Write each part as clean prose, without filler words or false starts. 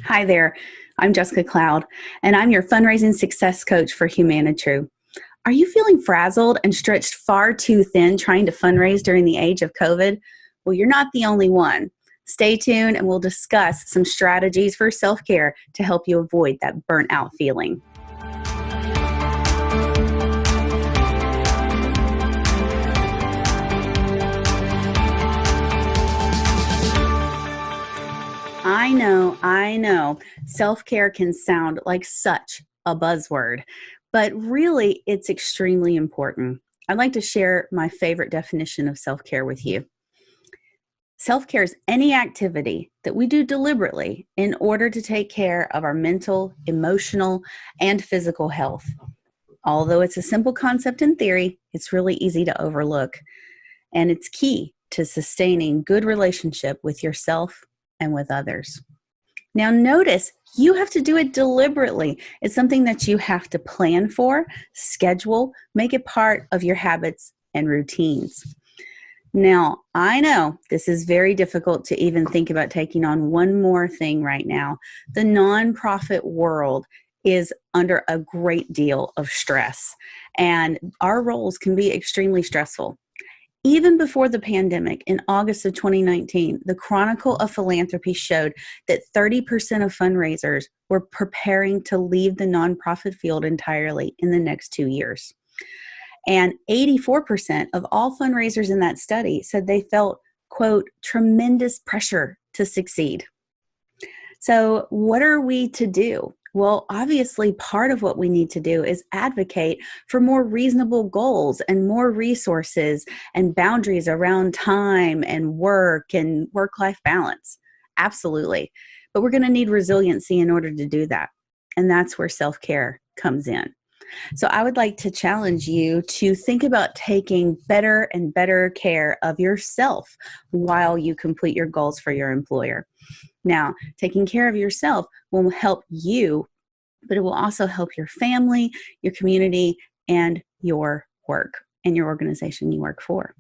Hi there, I'm Jessica Cloud, and I'm your fundraising success coach for Humanitrue. Are you feeling frazzled and stretched far too thin trying to fundraise during the age of COVID? Well, you're not the only one. Stay tuned and we'll discuss some strategies for self-care to help you avoid that burnt-out feeling. I know. Self-care can sound like such a buzzword, but really it's extremely important. I'd like to share my favorite definition of self-care with you. Self-care is any activity that we do deliberately in order to take care of our mental, emotional, and physical health. Although it's a simple concept in theory, it's really easy to overlook, and it's key to sustaining good relationship with yourself and with others. Now notice, you have to do it deliberately. It's something that you have to plan for, schedule, make it part of your habits and routines. Now, I know this is very difficult to even think about taking on one more thing right now. The nonprofit world is under a great deal of stress, and our roles can be extremely stressful. Even before the pandemic, in August of 2019, the Chronicle of Philanthropy showed that 30% of fundraisers were preparing to leave the nonprofit field entirely in the next 2 years. And 84% of all fundraisers in that study said they felt, quote, tremendous pressure to succeed. So what are we to do? Well, obviously, part of what we need to do is advocate for more reasonable goals and more resources and boundaries around time and work-life balance. Absolutely. But we're going to need resiliency in order to do that. And that's where self-care comes in. So I would like to challenge you to think about taking better and better care of yourself while you complete your goals for your employer. Now, taking care of yourself will help you, but it will also help your family, your community, and your work and your organization you work for.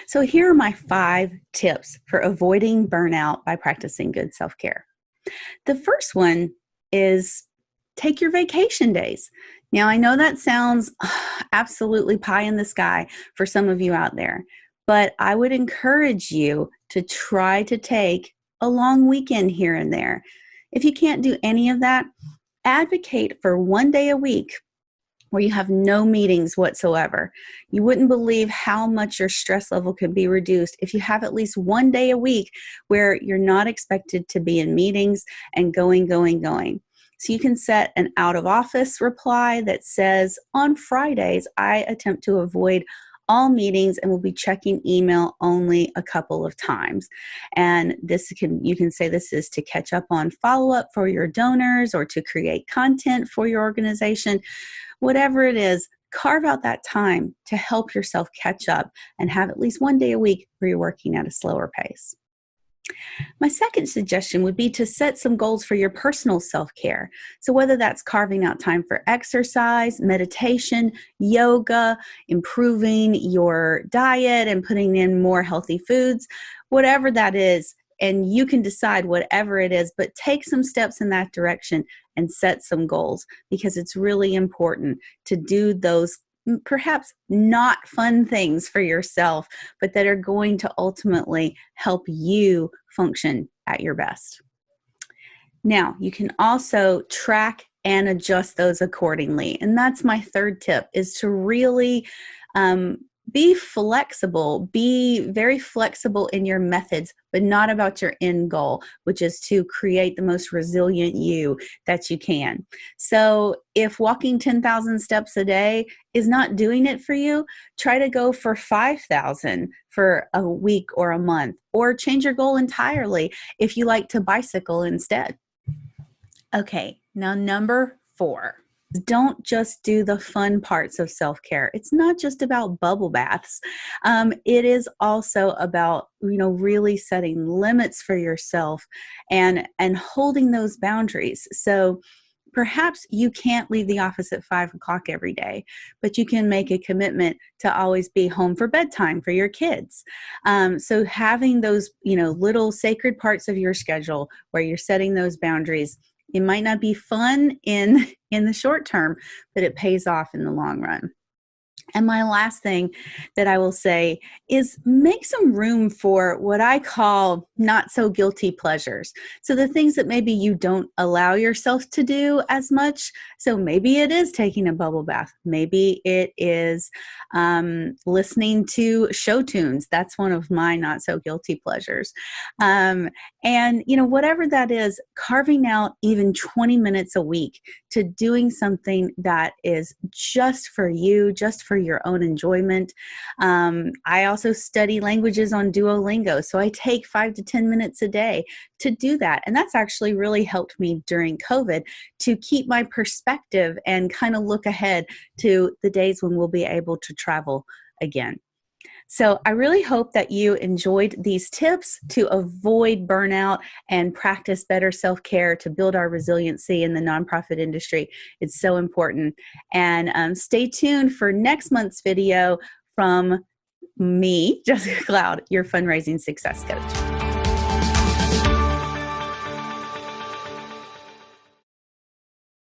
So here are my 5 tips for avoiding burnout by practicing good self-care. The first one is take your vacation days. Now, I know that sounds absolutely pie in the sky for some of you out there, but I would encourage you to try to take a long weekend here and there. If you can't do any of that, advocate for one day a week where you have no meetings whatsoever. You wouldn't believe how much your stress level could be reduced if you have at least one day a week where you're not expected to be in meetings and going. So you can set an out of office reply that says, on Fridays, I attempt to avoid all meetings and will be checking email only a couple of times. And you can say this is to catch up on follow-up for your donors or to create content for your organization. Whatever it is, carve out that time to help yourself catch up and have at least one day a week where you're working at a slower pace. My second suggestion would be to set some goals for your personal self-care. So whether that's carving out time for exercise, meditation, yoga, improving your diet and putting in more healthy foods, whatever that is, and you can decide whatever it is, but take some steps in that direction and set some goals, because it's really important to do those perhaps not fun things for yourself, but that are going to ultimately help you function at your best. Now, you can also track and adjust those accordingly. And that's my third tip, is to really be flexible, be very flexible in your methods, but not about your end goal, which is to create the most resilient you that you can. So if walking 10,000 steps a day is not doing it for you, try to go for 5,000 for a week or a month, or change your goal entirely if you like to bicycle instead. Okay, now number 4. Don't just do the fun parts of self-care. It's not just about bubble baths. It is also about, really setting limits for yourself and holding those boundaries. So perhaps you can't leave the office at 5 o'clock every day, but you can make a commitment to always be home for bedtime for your kids. So having those, little sacred parts of your schedule where you're setting those boundaries, it might not be fun in the short term, but it pays off in the long run. And my last thing that I will say is make some room for what I call not so guilty pleasures. So the things that maybe you don't allow yourself to do as much. So maybe it is taking a bubble bath. Maybe it is listening to show tunes. That's one of my not so guilty pleasures. And whatever that is, carving out even 20 minutes a week to doing something that is just for you, just for your own enjoyment. I also study languages on Duolingo, so I take 5 to 10 minutes a day to do that. And that's actually really helped me during COVID to keep my perspective and kind of look ahead to the days when we'll be able to travel again. So I really hope that you enjoyed these tips to avoid burnout and practice better self-care to build our resiliency in the nonprofit industry. It's so important. And stay tuned for next month's video from me, Jessica Cloud, your fundraising success coach.